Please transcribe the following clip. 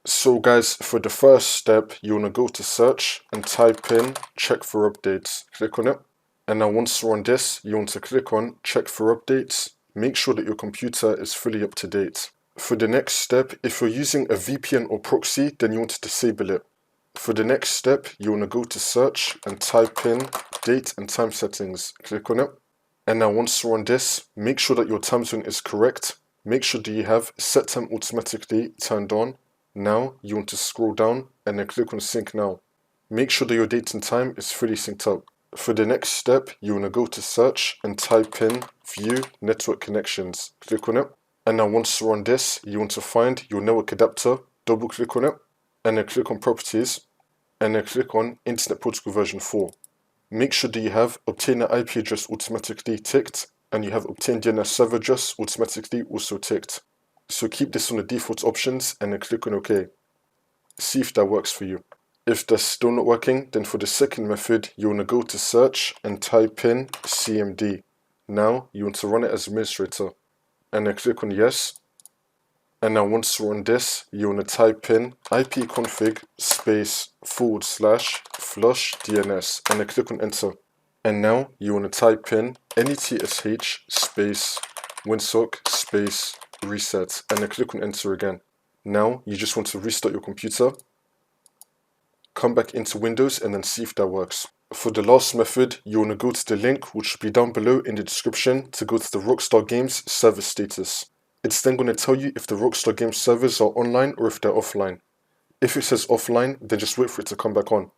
So guys, for the first step, you want to go to search and type in check for updates. Click on it. And now once you're on this, you want to click on check for updates. Make sure that your computer is fully up to date. For the next step, if you're using a VPN or proxy, then you want to disable it. For the next step, you want to go to search and type in date and time settings. Click on it. And now once you're on this, make sure that your time zone is correct. Make sure that you have set time automatically turned on. Now you want to scroll down and then click on sync now. Make sure that your date and time is fully synced up. For the next step, you want to go to search and type in view network connections. Click on it. And now once you're on this, you want to find your network adapter, double click on it, and then click on properties, and then click on Internet Protocol version 4. Make sure that you have obtain an IP address automatically ticked, and you have obtained DNS server address automatically also ticked. So keep this on the default options and then click on OK. See if that works for you. If that's still not working, then for the second method, you want to go to search and type in CMD. Now you want to run it as administrator, and then click on yes. And now once you're on this, you want to type in ipconfig space / flush DNS, and then click on enter. And now you want to type in netsh space winsock space reset, and then click on enter again. Now you just want to restart your computer, come back into Windows, and then see if that works. For the last method, you want to go to the link which will be down below in the description to go to the Rockstar Games server status. It's then going to tell you if the Rockstar Games servers are online or if they're offline. If it says offline, then just wait for it to come back on.